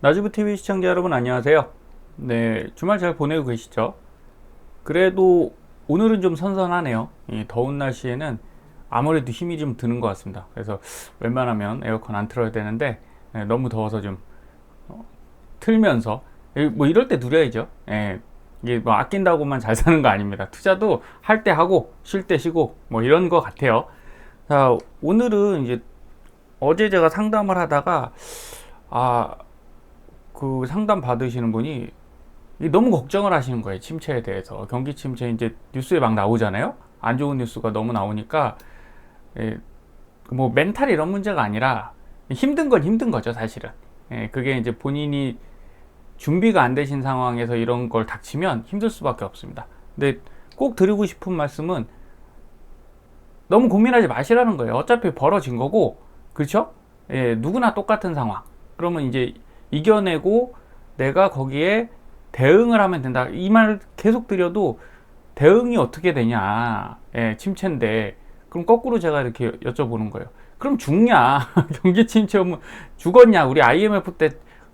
나주부TV 시청자 여러분 안녕하세요. 네, 주말 잘 보내고 계시죠? 그래도 오늘은 좀 선선하네요. 이 더운 날씨에는 아무래도 힘이 좀 드는 것 같습니다. 그래서 웬만하면 에어컨 안 틀어야 되는데 너무 더워서 좀 틀면서 뭐 이럴 때 누려야죠. 이게 뭐 아낀다고만 잘 사는 거 아닙니다. 투자도 할 때 하고 쉴 때 쉬고 뭐 이런 것 같아요. 자, 오늘은 이제 어제 제가 상담을 하다가 그 상담 받으시는 분이 너무 걱정을 하시는 거예요. 침체에 대해서. 경기 침체 이제 뉴스에 막 나오잖아요. 안 좋은 뉴스가 너무 나오니까 뭐 멘탈 이런 문제가 아니라 힘든 건 힘든 거죠, 사실은. 그게 이제 본인이 준비가 안 되신 상황에서 이런 걸 닥치면 힘들 수밖에 없습니다. 근데 꼭 드리고 싶은 말씀은 너무 고민하지 마시라는 거예요. 어차피 벌어진 거고, 그렇죠? 누구나 똑같은 상황. 그러면 이제 이겨내고 내가 거기에 대응을 하면 된다. 이 말 계속 드려도 대응이 어떻게 되냐. 침체인데. 그럼 거꾸로 제가 이렇게 여쭤보는 거예요. 그럼 죽냐? 경기 침체 오면 죽었냐? 우리 IMF 때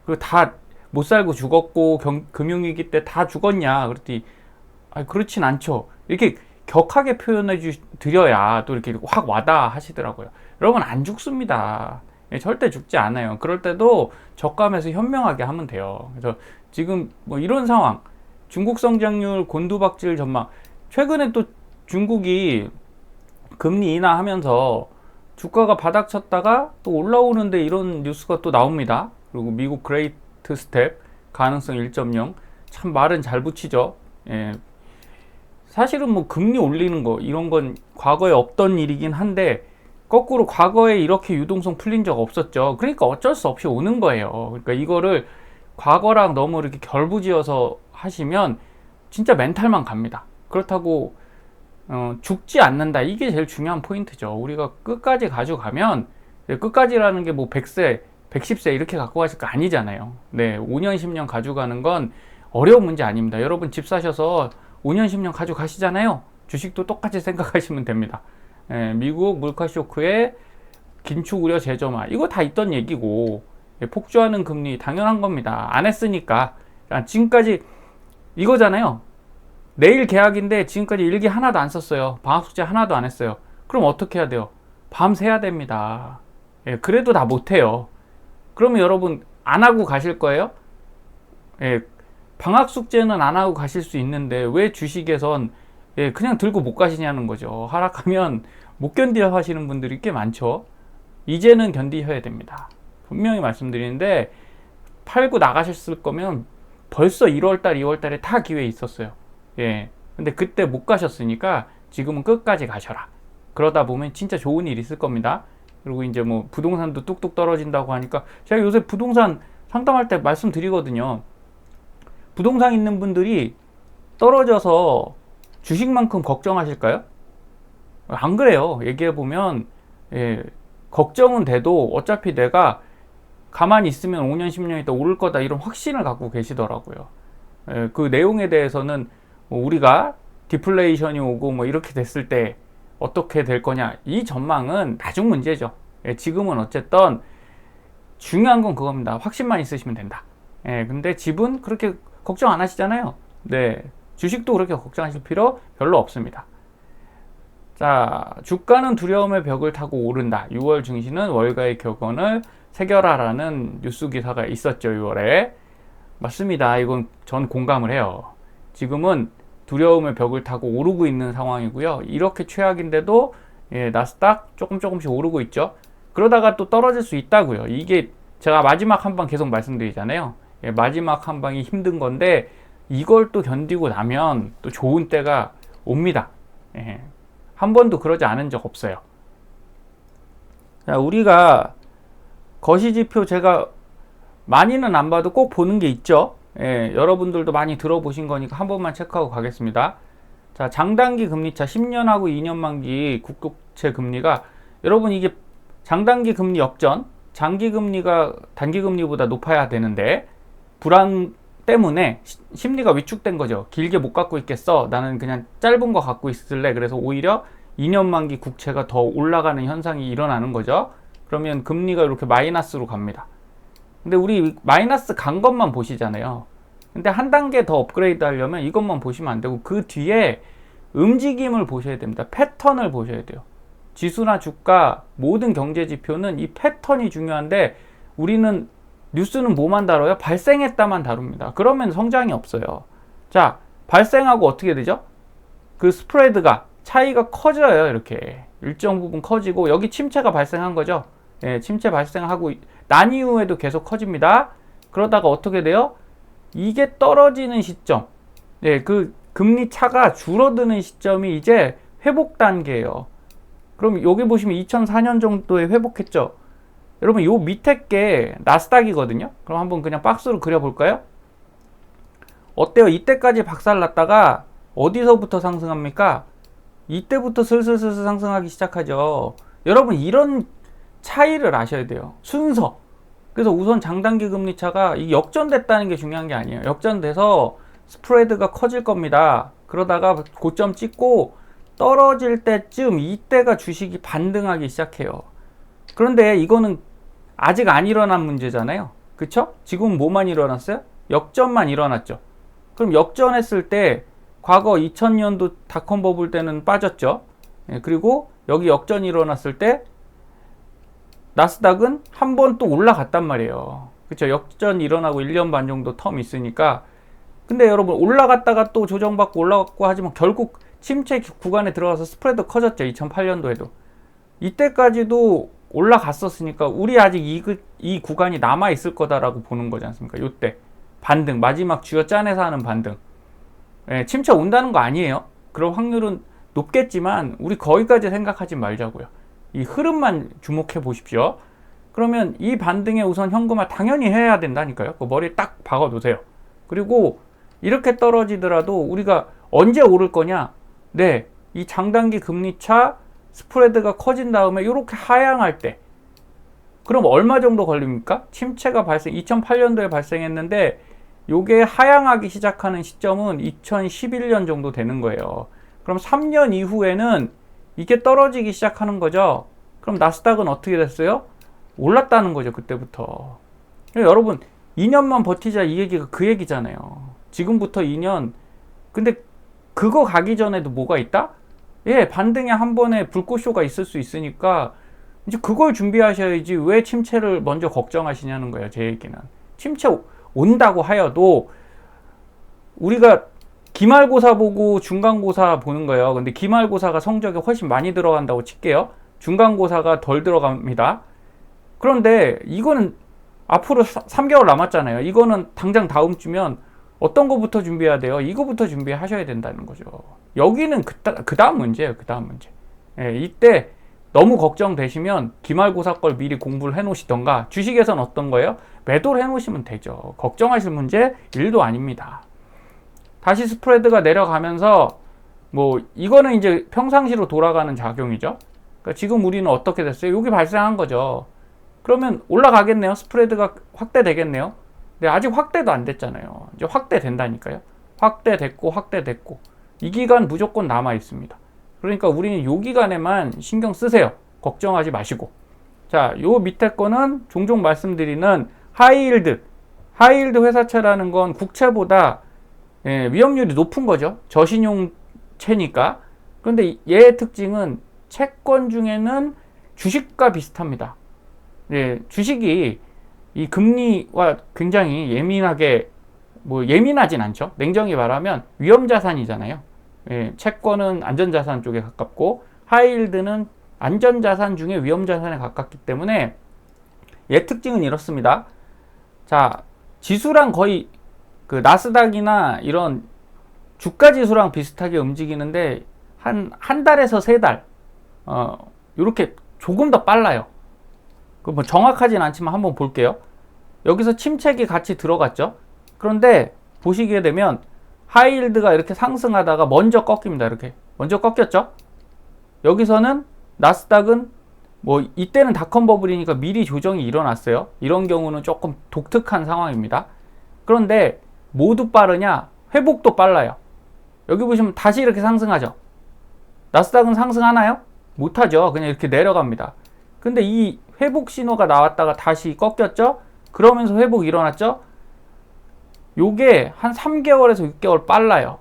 그 다 못 살고 죽었고 금융위기 때 다 죽었냐? 그랬더니 그렇진 않죠. 이렇게 격하게 표현해 드려야 또 이렇게 확 와닿아 하시더라고요. 여러분 안 죽습니다. 절대 죽지 않아요. 그럴 때도 적감해서 현명하게 하면 돼요. 그래서 지금 뭐 이런 상황, 중국 성장률 곤두박질 전망, 최근에 또 중국이 금리 인하하면서 주가가 바닥 쳤다가 또 올라오는데 이런 뉴스가 또 나옵니다. 그리고 미국 그레이트 스텝 가능성 1.0, 참 말은 잘 붙이죠. 사실은 뭐 금리 올리는 거 이런 건 과거에 없던 일이긴 한데 거꾸로 과거에 이렇게 유동성 풀린 적 없었죠. 그러니까 어쩔 수 없이 오는 거예요. 그러니까 이거를 과거랑 너무 이렇게 결부지어서 하시면 진짜 멘탈만 갑니다. 그렇다고 죽지 않는다. 이게 제일 중요한 포인트죠. 우리가 끝까지 가져가면, 끝까지라는 게 뭐 100세, 110세 이렇게 갖고 가실 거 아니잖아요. 5년, 10년 가져가는 건 어려운 문제 아닙니다. 여러분 집 사셔서 5년, 10년 가져가시잖아요. 주식도 똑같이 생각하시면 됩니다. 미국 물가 쇼크에 긴축 우려 재점화, 이거 다 있던 얘기고, 폭주하는 금리 당연한 겁니다. 안 했으니까. 지금까지 이거잖아요. 내일 계약인데 지금까지 일기 하나도 안 썼어요. 방학 숙제 하나도 안 했어요. 그럼 어떻게 해야 돼요? 밤새야 됩니다. 그래도 다 못해요. 그러면 여러분 안 하고 가실 거예요? 방학 숙제는 안 하고 가실 수 있는데 왜 주식에선 그냥 들고 못 가시냐는 거죠. 하락하면 못 견뎌 하시는 분들이 꽤 많죠. 이제는 견디셔야 됩니다. 분명히 말씀드리는데 팔고 나가셨을 거면 벌써 1월달, 2월달에 다 기회 있었어요. 근데 그때 못 가셨으니까 지금은 끝까지 가셔라. 그러다 보면 진짜 좋은 일 있을 겁니다. 그리고 이제 뭐 부동산도 뚝뚝 떨어진다고 하니까 제가 요새 부동산 상담할 때 말씀드리거든요. 부동산 있는 분들이 떨어져서 주식만큼 걱정하실까요? 안 그래요. 얘기해보면 걱정은 돼도 어차피 내가 가만히 있으면 5년 10년 있다 오를 거다 이런 확신을 갖고 계시더라고요. 그 내용에 대해서는 뭐 우리가 디플레이션이 오고 뭐 이렇게 됐을 때 어떻게 될 거냐, 이 전망은 나중 문제죠. 지금은 어쨌든 중요한 건 그겁니다. 확신만 있으시면 된다. 근데 집은 그렇게 걱정 안 하시잖아요. 주식도 그렇게 걱정하실 필요 별로 없습니다. 자, 주가는 두려움의 벽을 타고 오른다. 6월 증시는 월가의 격언을 새겨라라는 뉴스 기사가 있었죠. 6월에. 맞습니다. 이건 전 공감을 해요. 지금은 두려움의 벽을 타고 오르고 있는 상황이고요. 이렇게 최악인데도 나스닥 조금씩 오르고 있죠. 그러다가 또 떨어질 수 있다고요. 이게 제가 마지막 한 방 계속 말씀드리잖아요. 마지막 한 방이 힘든 건데 이걸 또 견디고 나면 또 좋은 때가 옵니다. 한 번도 그러지 않은 적 없어요. 자, 우리가 거시지표 제가 많이는 안 봐도 꼭 보는 게 있죠. 여러분들도 많이 들어보신 거니까 한 번만 체크하고 가겠습니다. 자, 장단기 금리차 10년하고 2년 만기 국국채 금리가, 여러분 이게 장단기 금리 역전, 장기 금리가 단기 금리보다 높아야 되는데 불안 때문에 심리가 위축된 거죠. 길게 못 갖고 있겠어. 나는 그냥 짧은 거 갖고 있을래. 그래서 오히려 2년 만기 국채가 더 올라가는 현상이 일어나는 거죠. 그러면 금리가 이렇게 마이너스로 갑니다. 근데 우리 마이너스 간 것만 보시잖아요. 근데 한 단계 더 업그레이드 하려면 이것만 보시면 안 되고 그 뒤에 움직임을 보셔야 됩니다. 패턴을 보셔야 돼요. 지수나 주가 모든 경제 지표는 이 패턴이 중요한데 우리는 뉴스는 뭐만 다뤄요? 발생했다만 다룹니다. 그러면 성장이 없어요. 자, 발생하고 어떻게 되죠? 그 스프레드가 차이가 커져요. 이렇게 일정 부분 커지고 여기 침체가 발생한 거죠. 예, 침체 발생하고 난 이후에도 계속 커집니다. 그러다가 어떻게 돼요? 이게 떨어지는 시점, 예, 그 금리 차가 줄어드는 시점이 이제 회복 단계예요. 그럼 여기 보시면 2004년 정도에 회복했죠. 여러분 요 밑에 게 나스닥이거든요. 그럼 한번 그냥 박스로 그려볼까요? 어때요? 이때까지 박살났다가 어디서부터 상승합니까? 이때부터 슬슬 상승하기 시작하죠. 여러분 이런 차이를 아셔야 돼요. 순서. 그래서 우선 장단기 금리 차가 이 역전됐다는 게 중요한 게 아니에요. 역전돼서 스프레드가 커질 겁니다. 그러다가 고점 찍고 떨어질 때쯤 이때가 주식이 반등하기 시작해요. 그런데 이거는 아직 안 일어난 문제잖아요. 그쵸? 지금 뭐만 일어났어요? 역전만 일어났죠. 그럼 역전했을 때 과거 2000년도 닷컴 버블 때는 빠졌죠. 예, 그리고 여기 역전이 일어났을 때 나스닥은 한 번 또 올라갔단 말이에요. 그쵸? 역전이 일어나고 1년 반 정도 텀 있으니까. 근데 여러분 올라갔다가 또 조정받고 올라갔고 하지만 결국 침체 구간에 들어가서 스프레드 커졌죠. 2008년도에도. 이때까지도 올라갔었으니까 우리 아직 이 구간이 남아 있을 거다라고 보는 거지 않습니까? 요때 반등, 마지막 쥐어 짜내서 하는 반등. 예, 침체 온다는 거 아니에요. 그럴 확률은 높겠지만 우리 거기까지 생각하지 말자고요. 이 흐름만 주목해 보십시오. 그러면 이 반등에 우선 현금화 당연히 해야 된다니까요. 그 머리에 딱 박아 놓으세요. 그리고 이렇게 떨어지더라도 우리가 언제 오를 거냐? 네, 이 장단기 금리차 스프레드가 커진 다음에 이렇게 하향할 때, 그럼 얼마 정도 걸립니까? 침체가 2008년도에 발생했는데 요게 하향하기 시작하는 시점은 2011년 정도 되는 거예요. 그럼 3년 이후에는 이게 떨어지기 시작하는 거죠. 그럼 나스닥은 어떻게 됐어요? 올랐다는 거죠. 그때부터. 여러분 2년만 버티자 이 얘기가 그 얘기잖아요. 지금부터 2년. 근데 그거 가기 전에도 뭐가 있다? 예, 반등에 한 번에 불꽃쇼가 있을 수 있으니까 이제 그걸 준비하셔야지 왜 침체를 먼저 걱정하시냐는 거예요. 제 얘기는. 침체 온다고 하여도 우리가 기말고사 보고 중간고사 보는 거예요. 근데 기말고사가 성적이 훨씬 많이 들어간다고 칠게요. 중간고사가 덜 들어갑니다. 그런데 이거는 앞으로 3개월 남았잖아요. 이거는 당장 다음 주면 어떤 거부터 준비해야 돼요? 이거부터 준비하셔야 된다는 거죠. 여기는 그 다음 문제예요. 그 다음 문제. 예, 이때 너무 걱정되시면 기말고사 걸 미리 공부를 해 놓으시던가, 주식에선 어떤 거예요? 매도를 해 놓으시면 되죠. 걱정하실 문제 1도 아닙니다. 다시 스프레드가 내려가면서 뭐 이거는 이제 평상시로 돌아가는 작용이죠. 그러니까 지금 우리는 어떻게 됐어요? 여기 발생한 거죠. 그러면 올라가겠네요. 스프레드가 확대되겠네요. 근데 아직 확대도 안 됐잖아요. 이제 확대된다니까요. 확대됐고 이 기간 무조건 남아 있습니다. 그러니까 우리는 요 기간에만 신경 쓰세요. 걱정하지 마시고. 자, 요 밑에 거는 종종 말씀드리는 하이힐드 회사채라는 건 국채보다 위험률이 높은 거죠. 저신용채니까. 그런데 얘의 특징은 채권 중에는 주식과 비슷합니다. 예, 주식이 이 금리와 굉장히 예민하게, 뭐 예민하진 않죠. 냉정히 말하면 위험자산이잖아요. 예, 채권은 안전자산 쪽에 가깝고 하이힐드는 안전자산 중에 위험자산에 가깝기 때문에 얘 특징은 이렇습니다. 자, 지수랑 거의 그 나스닥이나 이런 주가 지수랑 비슷하게 움직이는데 한 달에서 세 달 이렇게 조금 더 빨라요. 그 뭐 정확하진 않지만 한번 볼게요. 여기서 침체기 같이 들어갔죠. 그런데 보시게 되면 하이힐드가 이렇게 상승하다가 먼저 꺾입니다. 이렇게 먼저 꺾였죠. 여기서는 나스닥은 뭐 이때는 닷컴 버블이니까 미리 조정이 일어났어요. 이런 경우는 조금 독특한 상황입니다. 그런데 모두 빠르냐? 회복도 빨라요. 여기 보시면 다시 이렇게 상승하죠. 나스닥은 상승하나요? 못하죠. 그냥 이렇게 내려갑니다. 근데 이 회복 신호가 나왔다가 다시 꺾였죠. 그러면서 회복이 일어났죠? 요게 한 3개월에서 6개월 빨라요.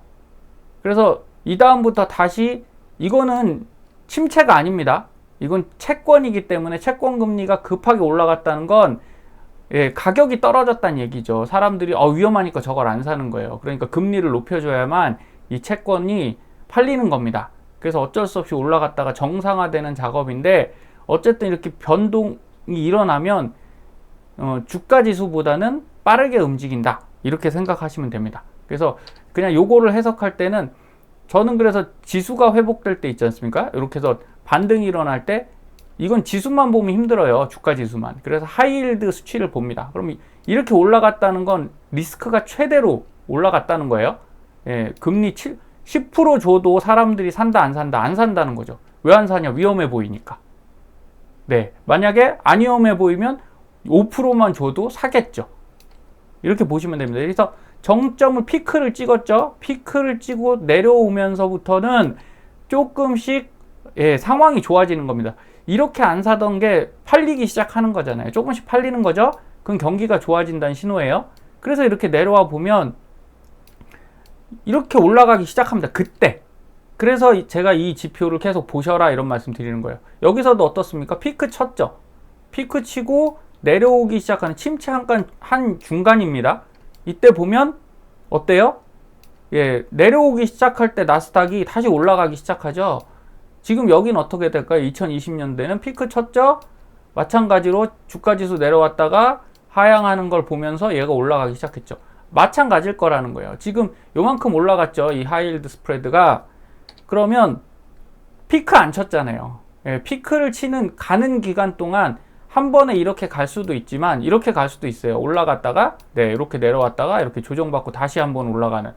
그래서 이 다음부터 다시 이거는 침체가 아닙니다. 이건 채권이기 때문에 채권 금리가 급하게 올라갔다는 건 가격이 떨어졌다는 얘기죠. 사람들이 위험하니까 저걸 안 사는 거예요. 그러니까 금리를 높여줘야만 이 채권이 팔리는 겁니다. 그래서 어쩔 수 없이 올라갔다가 정상화되는 작업인데 어쨌든 이렇게 변동이 일어나면 주가 지수보다는 빠르게 움직인다. 이렇게 생각하시면 됩니다. 그래서 그냥 요거를 해석할 때는 저는 그래서 지수가 회복될 때 있지 않습니까? 이렇게 해서 반등이 일어날 때 이건 지수만 보면 힘들어요. 주가 지수만. 그래서 하이힐드 수치를 봅니다. 그럼 이렇게 올라갔다는 건 리스크가 최대로 올라갔다는 거예요. 금리 10% 줘도 사람들이 산다 안 산다 안 산다는 거죠. 왜 안 사냐? 위험해 보이니까. 네, 만약에 안 위험해 보이면 5%만 줘도 사겠죠. 이렇게 보시면 됩니다. 그래서 정점을 피크를 찍었죠. 피크를 찍고 내려오면서부터는 조금씩 상황이 좋아지는 겁니다. 이렇게 안 사던 게 팔리기 시작하는 거잖아요. 조금씩 팔리는 거죠. 그건 경기가 좋아진다는 신호예요. 그래서 이렇게 내려와 보면 이렇게 올라가기 시작합니다. 그때. 그래서 제가 이 지표를 계속 보셔라 이런 말씀 드리는 거예요. 여기서도 어떻습니까? 피크 쳤죠. 피크 치고 내려오기 시작하는 침체 한 중간입니다. 이때 보면 어때요? 내려오기 시작할 때 나스닥이 다시 올라가기 시작하죠. 지금 여긴 어떻게 될까요? 2020년대는 피크 쳤죠? 마찬가지로 주가지수 내려왔다가 하향하는 걸 보면서 얘가 올라가기 시작했죠. 마찬가지일 거라는 거예요. 지금 요만큼 올라갔죠. 이 하이힐드 스프레드가. 그러면 피크 안 쳤잖아요. 피크를 치는 가는 기간 동안 한 번에 이렇게 갈 수도 있지만 이렇게 갈 수도 있어요. 올라갔다가 이렇게 내려왔다가 이렇게 조정받고 다시 한번 올라가는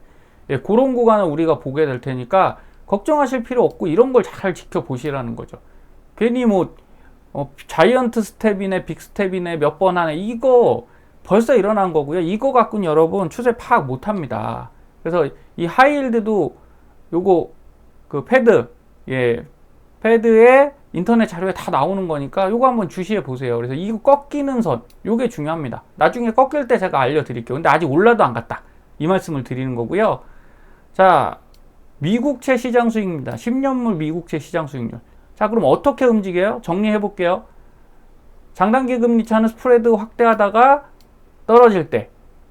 그런 구간을 우리가 보게 될 테니까 걱정하실 필요 없고 이런 걸 잘 지켜보시라는 거죠. 괜히 자이언트 스텝이네 빅 스텝이네 몇 번 하네 이거 벌써 일어난 거고요. 이거 갖고는 여러분 추세 파악 못합니다. 그래서 이 하이힐드도 요거 그 패드에 인터넷 자료에 다 나오는 거니까 요거 한번 주시해 보세요. 그래서 이거 꺾이는 선 요게 중요합니다. 나중에 꺾일 때 제가 알려드릴게요. 근데 아직 올라도 안 갔다 이 말씀을 드리는 거고요. 자, 미국채 시장 수익입니다. 10년물 미국채 시장 수익률. 자, 그럼 어떻게 움직여요? 정리해 볼게요. 장단기 금리 차는 스프레드 확대하다가 떨어질 때,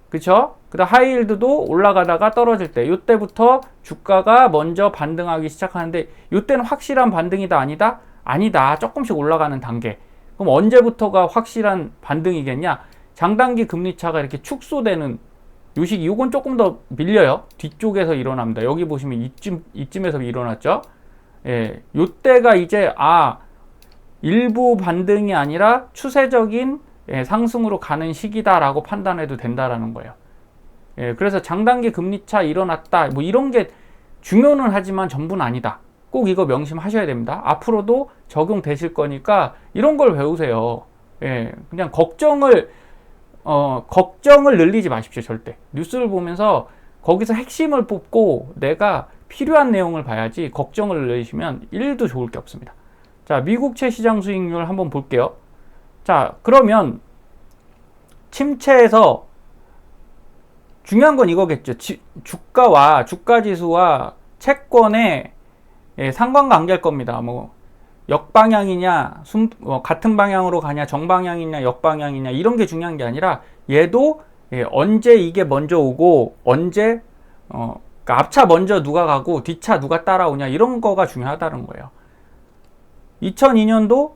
그쵸? 그다음 하이힐드도 올라가다가 떨어질 때, 이때부터 주가가 먼저 반등하기 시작하는데, 이때는 확실한 반등이다 아니다? 아니다. 조금씩 올라가는 단계. 그럼 언제부터가 확실한 반등이겠냐? 장단기 금리 차가 이렇게 축소되는 요 시기, 요건 조금 더 밀려요. 뒤쪽에서 일어납니다. 여기 보시면 이쯤에서 일어났죠? 요때가 이제 일부 반등이 아니라 추세적인 상승으로 가는 시기다라고 판단해도 된다라는 거예요. 그래서 장단기 금리차 일어났다 뭐 이런 게 중요는 하지만 전부는 아니다. 꼭 이거 명심하셔야 됩니다. 앞으로도 적용되실 거니까 이런 걸 배우세요. 그냥 걱정을 늘리지 마십시오. 절대. 뉴스를 보면서 거기서 핵심을 뽑고 내가 필요한 내용을 봐야지 걱정을 늘리시면 1도 좋을 게 없습니다. 자, 미국채 시장 수익률 한번 볼게요. 자, 그러면 침체에서 중요한 건 이거겠죠. 주가와 주가지수와 채권의 상관관계일 겁니다. 뭐 역방향이냐, 같은 방향으로 가냐, 정방향이냐, 역방향이냐 이런 게 중요한 게 아니라 얘도 언제 이게 먼저 오고 언제 그러니까 앞차 먼저 누가 가고 뒤차 누가 따라오냐 이런 거가 중요하다는 거예요. 2002년도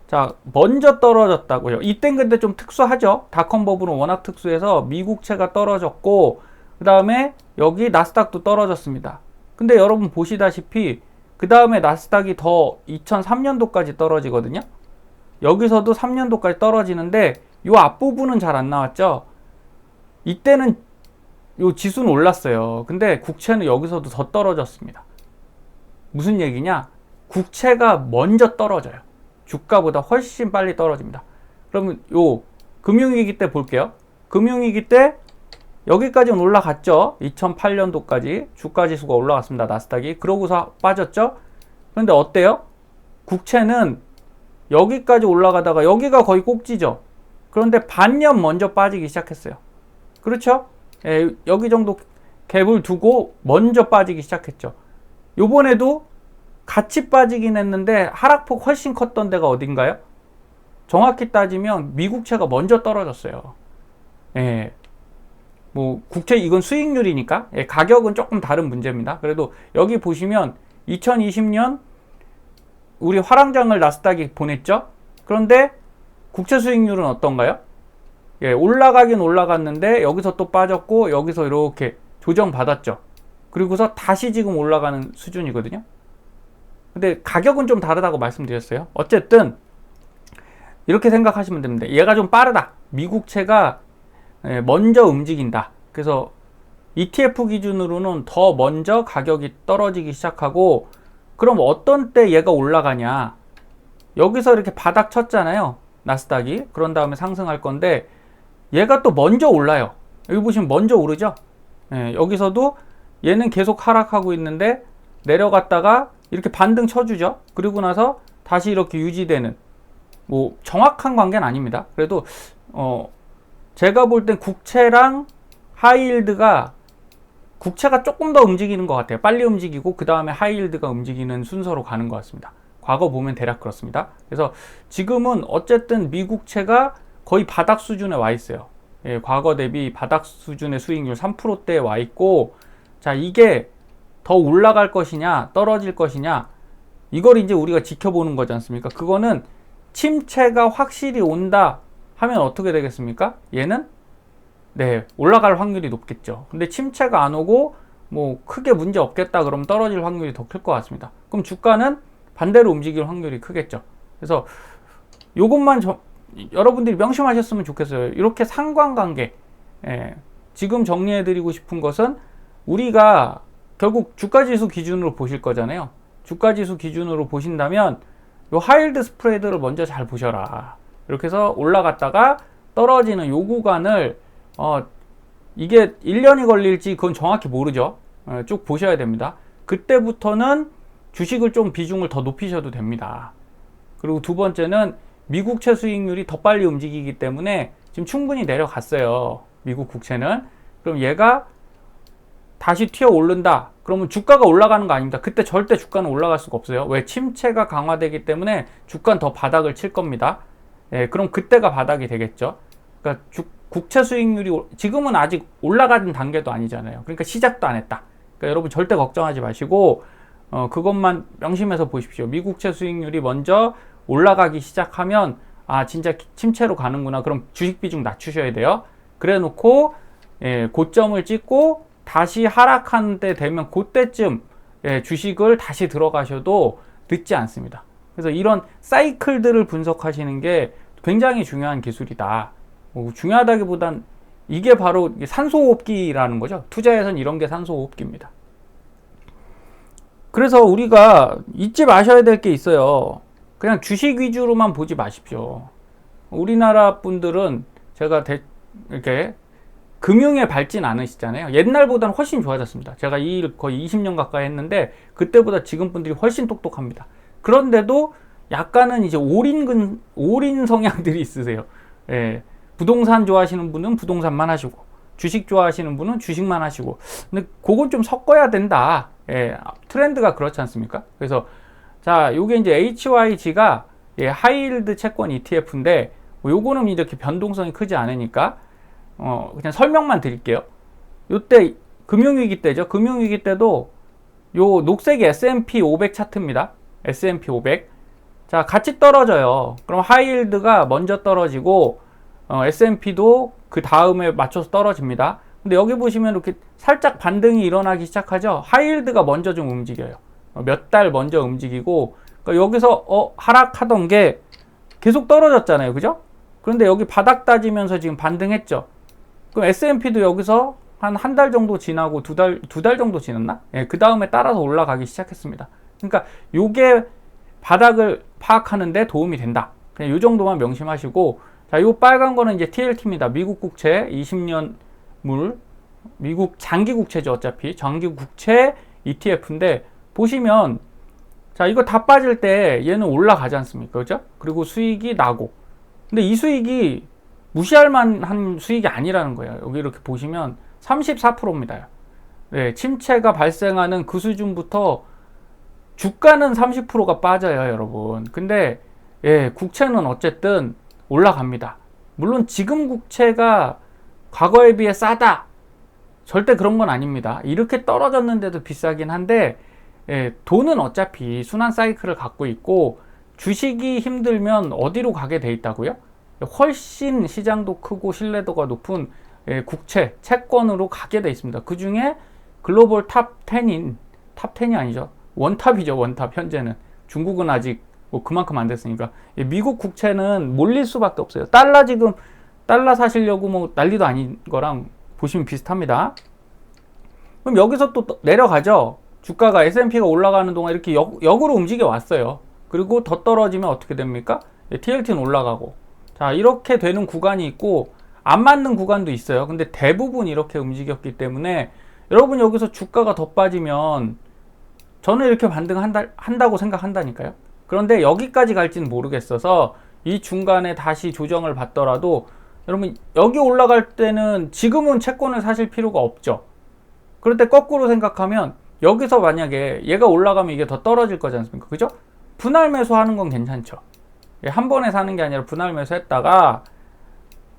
자 먼저 떨어졌다고요. 이땐 근데 좀 특수하죠. 닷컴 버블은 워낙 특수해서 미국채가 떨어졌고 그 다음에 여기 나스닥도 떨어졌습니다. 근데 여러분 보시다시피 그 다음에 나스닥이 더 2003년도까지 떨어지거든요. 여기서도 3년도까지 떨어지는데 이 앞부분은 잘 안 나왔죠. 이때는 이 지수는 올랐어요. 근데 국채는 여기서도 더 떨어졌습니다. 무슨 얘기냐? 국채가 먼저 떨어져요. 주가보다 훨씬 빨리 떨어집니다. 그러면 요 금융위기 때 볼게요. 금융위기 때 여기까지는 올라갔죠. 2008년도까지 주가지수가 올라갔습니다. 나스닥이. 그러고서 빠졌죠. 그런데 어때요? 국채는 여기까지 올라가다가 여기가 거의 꼭지죠. 그런데 반년 먼저 빠지기 시작했어요. 그렇죠? 예, 여기 정도 갭을 두고 먼저 빠지기 시작했죠. 요번에도 같이 빠지긴 했는데 하락폭 훨씬 컸던 데가 어딘가요? 정확히 따지면 미국채가 먼저 떨어졌어요. 예. 뭐 국채 이건 수익률이니까 예, 가격은 조금 다른 문제입니다. 그래도 여기 보시면 2020년 우리 화랑장을 나스닥이 보냈죠. 그런데 국채 수익률은 어떤가요? 예, 올라가긴 올라갔는데 여기서 또 빠졌고 여기서 이렇게 조정받았죠. 그리고서 다시 지금 올라가는 수준이거든요. 근데 가격은 좀 다르다고 말씀드렸어요. 어쨌든 이렇게 생각하시면 됩니다. 얘가 좀 빠르다. 미국채가 먼저 움직인다. 그래서 ETF 기준으로는 더 먼저 가격이 떨어지기 시작하고, 그럼 어떤 때 얘가 올라가냐? 여기서 이렇게 바닥 쳤잖아요. 나스닥이. 그런 다음에 상승할 건데 얘가 또 먼저 올라요. 여기 보시면 먼저 오르죠. 여기서도 얘는 계속 하락하고 있는데 내려갔다가 이렇게 반등 쳐주죠. 그리고 나서 다시 이렇게 유지되는, 뭐 정확한 관계는 아닙니다. 그래도 제가 볼 땐 국채랑 하이힐드가, 국채가 조금 더 움직이는 것 같아요. 빨리 움직이고 그 다음에 하이힐드가 움직이는 순서로 가는 것 같습니다. 과거 보면 대략 그렇습니다. 그래서 지금은 어쨌든 미국채가 거의 바닥 수준에 와 있어요. 예, 과거 대비 바닥 수준의 수익률 3%대에 와 있고, 자, 이게 더 올라갈 것이냐 떨어질 것이냐, 이걸 이제 우리가 지켜보는 거지 않습니까? 그거는 침체가 확실히 온다 하면 어떻게 되겠습니까? 얘는 올라갈 확률이 높겠죠. 근데 침체가 안 오고 뭐 크게 문제 없겠다 그러면 떨어질 확률이 더 클 것 같습니다. 그럼 주가는 반대로 움직일 확률이 크겠죠. 그래서 요것만 여러분들이 명심하셨으면 좋겠어요. 이렇게 상관관계, 지금 정리해드리고 싶은 것은, 우리가 결국 주가지수 기준으로 보실 거잖아요. 주가지수 기준으로 보신다면 요 하이힐드 스프레드를 먼저 잘 보셔라. 이렇게 해서 올라갔다가 떨어지는 요 구간을 이게 1년이 걸릴지 그건 정확히 모르죠. 쭉 보셔야 됩니다. 그때부터는 주식을 좀 비중을 더 높이셔도 됩니다. 그리고 두 번째는 미국채 수익률이 더 빨리 움직이기 때문에 지금 충분히 내려갔어요. 미국 국채는. 그럼 얘가 다시 튀어 오른다. 그러면 주가가 올라가는 거 아닙니다. 그때 절대 주가는 올라갈 수가 없어요. 왜? 침체가 강화되기 때문에 주가는 더 바닥을 칠 겁니다. 그럼 그때가 바닥이 되겠죠. 그러니까 국채 수익률이 지금은 아직 올라가는 단계도 아니잖아요. 그러니까 시작도 안 했다. 그러니까 여러분 절대 걱정하지 마시고 그것만 명심해서 보십시오. 미국채 수익률이 먼저 올라가기 시작하면 진짜 침체로 가는구나. 그럼 주식 비중 낮추셔야 돼요. 그래 놓고 고점을 찍고 다시 하락하는 때 되면 그때쯤 주식을 다시 들어가셔도 늦지 않습니다. 그래서 이런 사이클들을 분석하시는 게 굉장히 중요한 기술이다. 중요하다기보단 이게 바로 산소호흡기라는 거죠. 투자에선 이런 게 산소호흡기입니다. 그래서 우리가 잊지 마셔야 될 게 있어요. 그냥 주식 위주로만 보지 마십시오. 우리나라 분들은 제가 이렇게 금융에 밝진 않으시잖아요. 옛날보다는 훨씬 좋아졌습니다. 제가 이 일 거의 20년 가까이 했는데 그때보다 지금 분들이 훨씬 똑똑합니다. 그런데도 약간은 이제 올인 성향들이 있으세요. 부동산 좋아하시는 분은 부동산만 하시고, 주식 좋아하시는 분은 주식만 하시고, 근데 그건 좀 섞어야 된다. 트렌드가 그렇지 않습니까? 그래서 자, 요게 이제 HYG가 하이힐드 채권 ETF인데, 요거는 이렇게 변동성이 크지 않으니까 그냥 설명만 드릴게요. 요때 금융위기 때죠. 금융위기 때도 요 녹색이 S&P 500 차트입니다. S&P 500. 자, 같이 떨어져요. 그럼 하이힐드가 먼저 떨어지고 S&P도 그 다음에 맞춰서 떨어집니다. 근데 여기 보시면 이렇게 살짝 반등이 일어나기 시작하죠. 하이힐드가 먼저 좀 움직여요. 몇 달 먼저 움직이고, 그러니까 여기서 하락하던 게 계속 떨어졌잖아요. 그죠? 그런데 여기 바닥 따지면서 지금 반등했죠. 그럼 S&P도 여기서 한 달 정도 지나고 두 달 정도 지났나? 그 다음에 따라서 올라가기 시작했습니다. 그러니까 요게 바닥을 파악하는데 도움이 된다. 그냥 요 정도만 명심하시고, 자, 요 빨간 거는 이제 TLT입니다. 미국 국채 20년 미국 장기 국채죠. 어차피 장기 국채 ETF인데 보시면, 자, 이거 다 빠질 때 얘는 올라가지 않습니까? 그죠? 그리고 수익이 나고, 근데 이 수익이 무시할 만한 수익이 아니라는 거예요. 여기 이렇게 보시면 34%입니다. 네, 침체가 발생하는 그 수준부터 주가는 30%가 빠져요, 여러분. 근데 예, 국채는 어쨌든 올라갑니다. 물론 지금 국채가 과거에 비해 싸다, 절대 그런 건 아닙니다. 이렇게 떨어졌는데도 비싸긴 한데 예, 돈은 어차피 순환 사이클을 갖고 있고 주식이 힘들면 어디로 가게 돼 있다고요? 훨씬 시장도 크고 신뢰도가 높은 예, 국채, 채권으로 가게 돼 있습니다. 그 중에 글로벌 탑 10인, 탑 10이 아니죠. 원탑이죠, 원탑. 현재는. 중국은 아직 뭐 그만큼 안 됐으니까. 예, 미국 국채는 몰릴 수밖에 없어요. 달러 지금, 달러 사시려고 뭐 난리도 아닌 거랑 보시면 비슷합니다. 그럼 여기서 또 내려가죠. 주가가 S&P가 올라가는 동안 이렇게 역으로 움직여 왔어요. 그리고 더 떨어지면 어떻게 됩니까? 예, TLT는 올라가고. 자, 이렇게 되는 구간이 있고 안 맞는 구간도 있어요. 근데 대부분 이렇게 움직였기 때문에 여러분 여기서 주가가 더 빠지면 저는 이렇게 반등한다고 생각한다니까요. 그런데 여기까지 갈지는 모르겠어서 이 중간에 다시 조정을 받더라도 여러분 여기 올라갈 때는 지금은 채권을 사실 필요가 없죠. 그럴 때 거꾸로 생각하면 여기서 만약에 얘가 올라가면 이게 더 떨어질 거지 않습니까? 그죠? 분할 매수하는 건 괜찮죠. 한 번에 사는 게 아니라 분할 매수했다가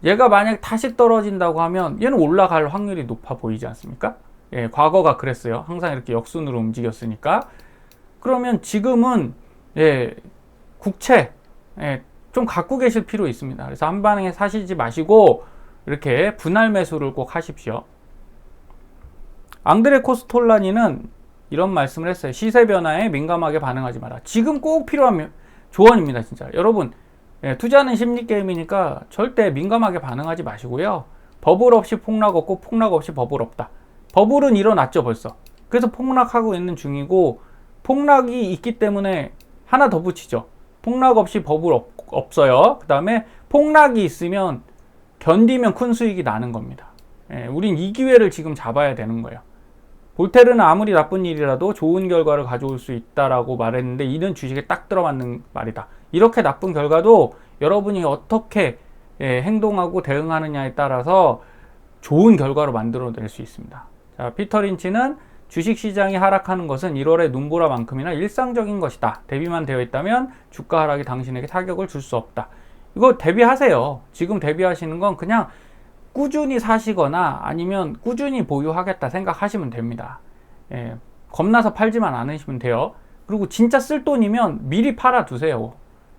얘가 만약 다시 떨어진다고 하면 얘는 올라갈 확률이 높아 보이지 않습니까? 예, 과거가 그랬어요. 항상 이렇게 역순으로 움직였으니까. 그러면 지금은 예, 국채 예, 좀 갖고 계실 필요 있습니다. 그래서 한 방에 사시지 마시고 이렇게 분할 매수를 꼭 하십시오. 앙드레 코스톨라니는 이런 말씀을 했어요. 시세 변화에 민감하게 반응하지 마라. 지금 꼭 필요한 조언입니다. 진짜 여러분 예, 투자는 심리 게임이니까 절대 민감하게 반응하지 마시고요. 버블 없이 폭락 없고 폭락 없이 버블 없다. 버블은 일어났죠 벌써. 그래서 폭락하고 있는 중이고 폭락이 있기 때문에 하나 더 붙이죠. 폭락 없이 버블 없어요. 그 다음에 폭락이 있으면 견디면 큰 수익이 나는 겁니다. 예, 우린 이 기회를 지금 잡아야 되는 거예요. 볼테르는 아무리 나쁜 일이라도 좋은 결과를 가져올 수 있다라고 말했는데 이는 주식에 딱 들어맞는 말이다. 이렇게 나쁜 결과도 여러분이 어떻게 행동하고 대응하느냐에 따라서 좋은 결과로 만들어낼 수 있습니다. 자, 피터 린치는 주식시장이 하락하는 것은 1월의 눈보라만큼이나 일상적인 것이다. 대비만 되어 있다면 주가 하락이 당신에게 타격을 줄 수 없다. 이거 대비하세요. 지금 대비하시는 건 그냥 꾸준히 사시거나 아니면 꾸준히 보유하겠다 생각하시면 됩니다. 예, 겁나서 팔지만 않으시면 돼요. 그리고 진짜 쓸 돈이면 미리 팔아 두세요.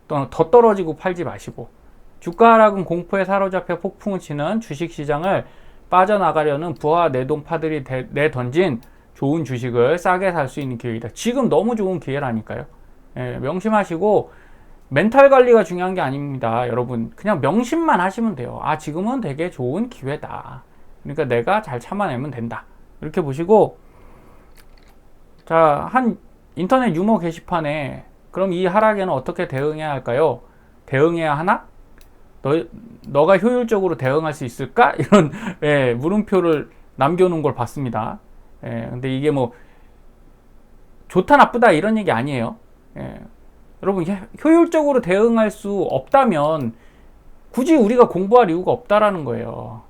또 더 떨어지고 팔지 마시고. 주가 하락은 공포에 사로잡혀 폭풍을 치는 주식시장을 빠져나가려는 부하 내동파들이 내던진 좋은 주식을 싸게 살 수 있는 기회이다. 지금 너무 좋은 기회라니까요. 예, 명심하시고 멘탈 관리가 중요한 게 아닙니다. 여러분 그냥 명심만 하시면 돼요. 아, 지금은 되게 좋은 기회다. 그러니까 내가 잘 참아내면 된다. 이렇게 보시고, 자, 한 인터넷 유머 게시판에 그럼 이 하락에는 어떻게 대응해야 할까요? 대응해야 하나? 너가 효율적으로 대응할 수 있을까? 이런 예, 물음표를 남겨놓은 걸 봤습니다. 예, 근데 이게 뭐 좋다 나쁘다 이런 얘기 아니에요. 예, 여러분 효율적으로 대응할 수 없다면 굳이 우리가 공부할 이유가 없다라는 거예요.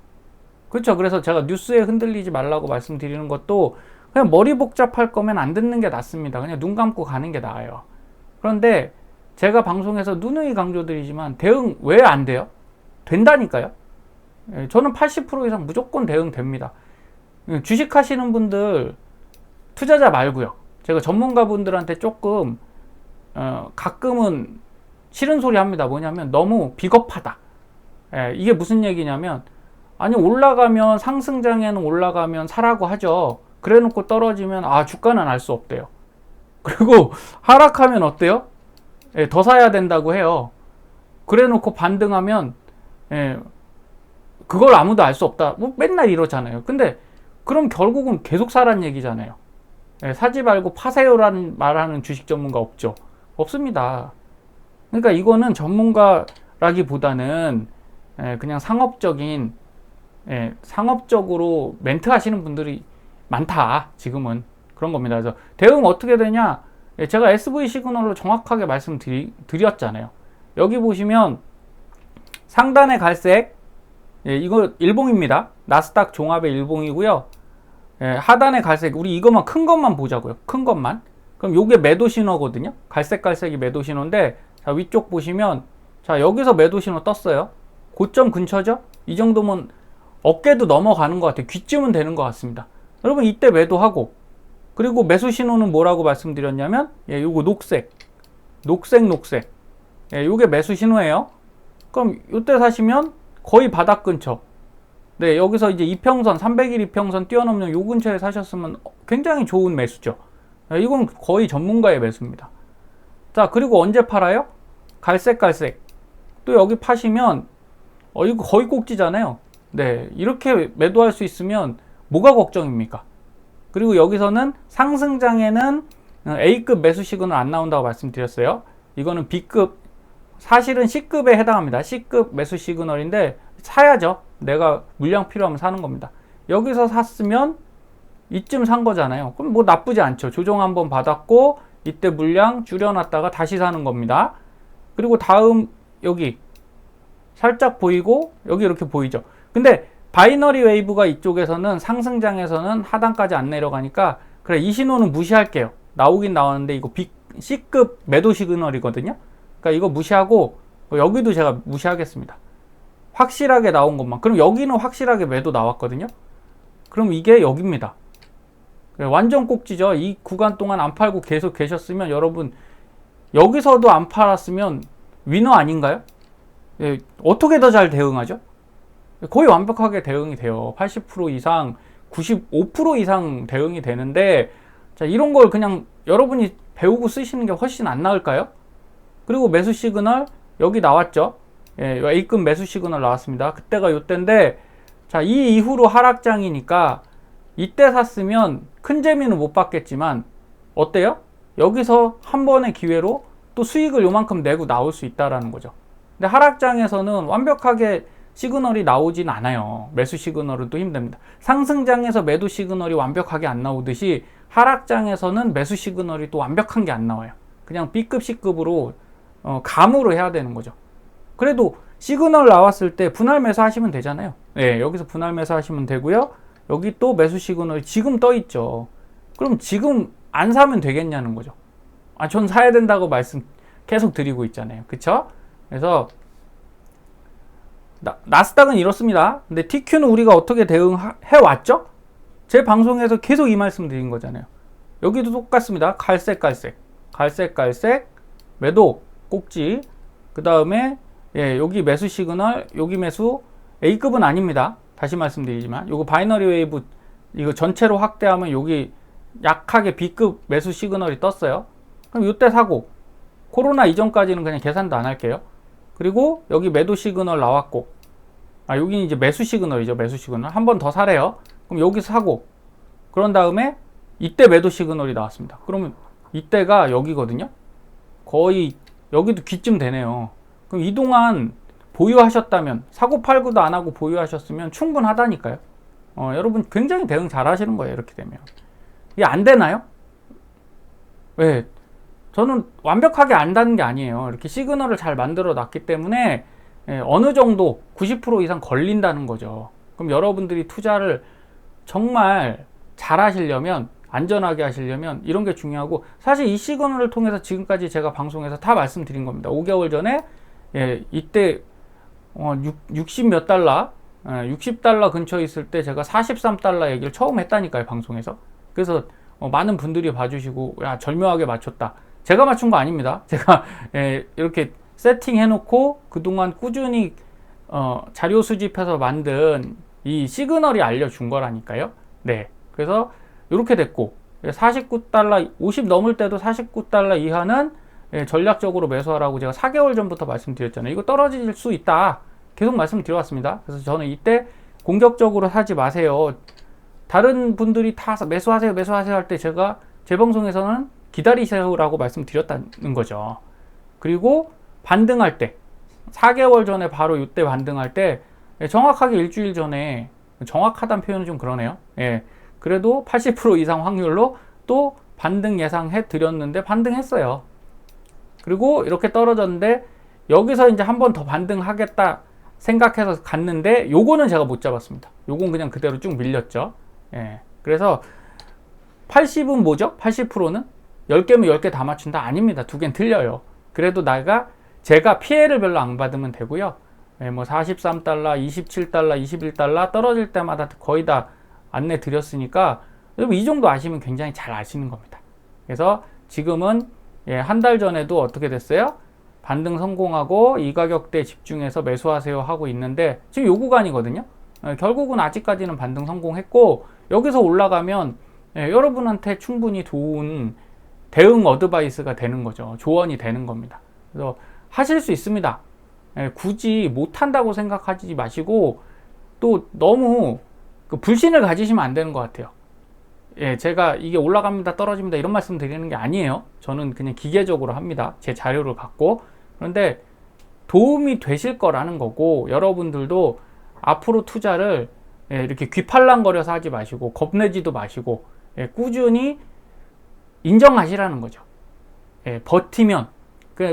그렇죠. 그래서 제가 뉴스에 흔들리지 말라고 말씀드리는 것도 그냥 머리 복잡할 거면 안 듣는 게 낫습니다. 그냥 눈 감고 가는 게 나아요. 그런데 제가 방송에서 누누이 강조드리지만 대응 왜 안 돼요? 된다니까요. 저는 80% 이상 무조건 대응됩니다. 주식 하시는 분들 투자자 말고요. 제가 전문가분들한테 조금 가끔은 싫은 소리 합니다. 뭐냐면 너무 비겁하다. 이게 무슨 얘기냐면 아니 올라가면 상승장에는 올라가면 사라고 하죠. 그래 놓고 떨어지면 아 주가는 알 수 없대요. 그리고 하락하면 어때요? 더 사야 된다고 해요. 그래 놓고 반등하면 그걸 아무도 알 수 없다. 뭐 맨날 이러잖아요. 근데 그럼 결국은 계속 사란 얘기잖아요. 사지 말고 파세요라는 말하는 주식 전문가 없죠. 없습니다. 그러니까 이거는 전문가라기보다는 그냥 상업적으로 멘트 하시는 분들이 많다. 지금은 그런 겁니다. 그래서 대응 어떻게 되냐? 제가 SV 시그널로 정확하게 말씀드렸잖아요. 여기 보시면 상단의 갈색 예, 이거 일봉입니다. 나스닥 종합의 일봉이고요. 예, 하단의 갈색, 우리 이것만 큰 것만 보자고요. 큰 것만. 그럼 요게 매도 신호거든요. 갈색이 매도 신호인데, 자, 위쪽 보시면, 자, 여기서 매도 신호 떴어요. 고점 근처죠? 이 정도면 어깨도 넘어가는 것 같아요. 귀쯤은 되는 것 같습니다. 여러분, 이때 매도하고, 그리고 매수 신호는 뭐라고 말씀드렸냐면, 예, 요거 녹색. 예, 요게 매수 신호예요. 그럼 요때 사시면 거의 바닥 근처. 네, 여기서 이제 이평선, 300일 이평선 뛰어넘는 요 근처에 사셨으면 굉장히 좋은 매수죠. 네, 이건 거의 전문가의 매수입니다. 자, 그리고 언제 팔아요? 갈색. 또 여기 파시면, 이거 거의 꼭지잖아요. 네, 이렇게 매도할 수 있으면 뭐가 걱정입니까? 그리고 여기서는 상승장에는 A급 매수 시그널 안 나온다고 말씀드렸어요. 이거는 B급, 사실은 C급에 해당합니다. C급 매수 시그널인데 사야죠. 내가 물량 필요하면 사는 겁니다. 여기서 샀으면 이쯤 산 거잖아요. 그럼 뭐 나쁘지 않죠. 조정 한번 받았고 이때 물량 줄여놨다가 다시 사는 겁니다. 그리고 다음 여기 살짝 보이고 여기 이렇게 보이죠. 근데 바이너리 웨이브가 이쪽에서는 상승장에서는 하단까지 안 내려가니까 그래, 이 신호는 무시할게요. 나오긴 나왔는데 이거 C급 매도 시그널이거든요. 그러니까 이거 무시하고 여기도 제가 무시하겠습니다. 확실하게 나온 것만. 그럼 여기는 확실하게 매도 나왔거든요. 그럼 이게 여기입니다. 완전 꼭지죠. 이 구간 동안 안 팔고 계속 계셨으면 여러분 여기서도 안 팔았으면 위너 아닌가요? 예, 어떻게 더 잘 대응하죠? 거의 완벽하게 대응이 돼요. 80% 이상, 95% 이상 대응이 되는데, 자, 이런 걸 그냥 여러분이 배우고 쓰시는 게 훨씬 안 나을까요? 그리고 매수 시그널 여기 나왔죠. 예, A급 매수 시그널 나왔습니다. 그때가 요때인데, 자, 이 이후로 하락장이니까 이때 샀으면 큰 재미는 못 받겠지만 어때요? 여기서 한 번의 기회로 또 수익을 요만큼 내고 나올 수 있다라는 거죠. 근데 하락장에서는 완벽하게 시그널이 나오진 않아요. 매수 시그널은 또 힘듭니다. 상승장에서 매도 시그널이 완벽하게 안 나오듯이 하락장에서는 매수 시그널이 또 완벽한 게 안 나와요. 그냥 B급, C급으로 감으로 해야 되는 거죠. 그래도 시그널 나왔을 때 분할 매수 하시면 되잖아요. 네, 여기서 분할 매수 하시면 되고요. 여기 또 매수 시그널이 지금 떠 있죠. 그럼 지금 안 사면 되겠냐는 거죠. 아, 전 사야 된다고 말씀 계속 드리고 있잖아요. 그쵸? 그래서 나스닥은 이렇습니다. 근데 TQ는 우리가 어떻게 대응해 왔죠? 제 방송에서 계속 이 말씀 드린 거잖아요. 여기도 똑같습니다. 갈색 매도 꼭지. 그 다음에 예, 여기 매수 시그널, 여기 매수. A급은 아닙니다. 다시 말씀드리지만 요거 바이너리 웨이브 이거 전체로 확대하면 여기 약하게 B급 매수 시그널이 떴어요. 그럼 이때 사고, 코로나 이전까지는 그냥 계산도 안 할게요. 그리고 여기 매도 시그널 나왔고, 여기는 이제 매수 시그널이죠. 매수 시그널 한 번 더 사래요. 그럼 여기서 사고, 그런 다음에 이때 매도 시그널이 나왔습니다. 그러면 이때가 여기거든요. 거의 여기도 귀쯤 되네요. 그럼 이동안 보유하셨다면, 사고 팔고도 안 하고 보유하셨으면 충분하다니까요. 여러분 굉장히 대응 잘 하시는 거예요. 이렇게 되면. 이게 안 되나요? 왜? 저는 완벽하게 안다는 게 아니에요. 이렇게 시그널을 잘 만들어 놨기 때문에 어느 정도 90% 이상 걸린다는 거죠. 그럼 여러분들이 투자를 정말 잘 하시려면, 안전하게 하시려면 이런 게 중요하고, 사실 이 시그널을 통해서 지금까지 제가 방송에서 다 말씀드린 겁니다. 5개월 전에 이때 60 몇 달러, 60달러 근처에 있을 때 제가 43달러 얘기를 처음 했다니까요, 방송에서. 그래서 많은 분들이 봐주시고, 야, 절묘하게 맞췄다. 제가 맞춘 거 아닙니다. 제가 이렇게 세팅해 놓고 그동안 꾸준히 자료 수집해서 만든 이 시그널이 알려준 거라니까요. 네, 그래서 이렇게 됐고, 49달러 50 넘을 때도 49달러 이하는 전략적으로 매수하라고 제가 4개월 전부터 말씀드렸잖아요. 이거 떨어질 수 있다, 계속 말씀드려왔습니다. 그래서 저는 이때 공격적으로 사지 마세요. 다른 분들이 다 매수하세요 할 때 제가 제 방송에서는 기다리세요라고 말씀드렸다는 거죠. 그리고 반등할 때 4개월 전에 바로 이때 반등할 때 정확하게 일주일 전에, 정확하다는 표현은 좀 그러네요. 예, 그래도 80% 이상 확률로 또 반등 예상해 드렸는데 반등했어요. 그리고 이렇게 떨어졌는데 여기서 이제 한 번 더 반등하겠다 생각해서 갔는데 요거는 제가 못 잡았습니다. 요건 그냥 그대로 쭉 밀렸죠. 예. 그래서 80은 뭐죠? 80%는 10개면 10개 다 맞춘다? 아닙니다. 두 개는 틀려요. 그래도 제가 피해를 별로 안 받으면 되고요. 예, 뭐 43달러, 27달러, 21달러 떨어질 때마다 거의 다 안내 드렸으니까 이 정도 아시면 굉장히 잘 아시는 겁니다. 그래서 지금은 예, 한 달 전에도 어떻게 됐어요? 반등 성공하고 이 가격대에 집중해서 매수하세요 하고 있는데 지금 요 구간이거든요. 예, 결국은 아직까지는 반등 성공했고 여기서 올라가면 예, 여러분한테 충분히 좋은 대응 어드바이스가 되는 거죠. 조언이 되는 겁니다. 그래서 하실 수 있습니다. 예, 굳이 못한다고 생각하지 마시고 또 너무 그 불신을 가지시면 안 되는 것 같아요. 예, 제가 이게 올라갑니다, 떨어집니다 이런 말씀 드리는 게 아니에요. 저는 그냥 기계적으로 합니다. 제 자료를 갖고. 그런데 도움이 되실 거라는 거고 여러분들도 앞으로 투자를 예, 이렇게 귀팔랑거려서 하지 마시고 겁내지도 마시고 예, 꾸준히 인정하시라는 거죠. 예, 버티면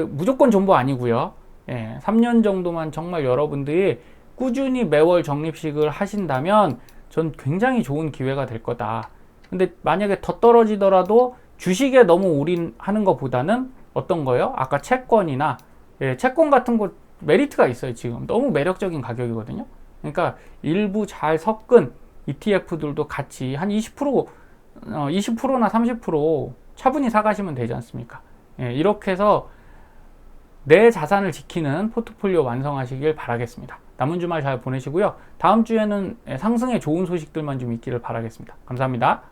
무조건 존버 아니고요. 예, 3년 정도만 정말 여러분들이 꾸준히 매월 적립식을 하신다면 전 굉장히 좋은 기회가 될 거다. 근데 만약에 더 떨어지더라도 주식에 너무 올인하는 것보다는 어떤 거요? 아까 채권이나 예, 채권 같은 거 메리트가 있어요. 지금 너무 매력적인 가격이거든요. 그러니까 일부 잘 섞은 ETF들도 같이 한 20%나 30% 차분히 사가시면 되지 않습니까? 예, 이렇게 해서 내 자산을 지키는 포트폴리오 완성하시길 바라겠습니다. 남은 주말 잘 보내시고요. 다음 주에는 상승에 좋은 소식들만 좀 있기를 바라겠습니다. 감사합니다.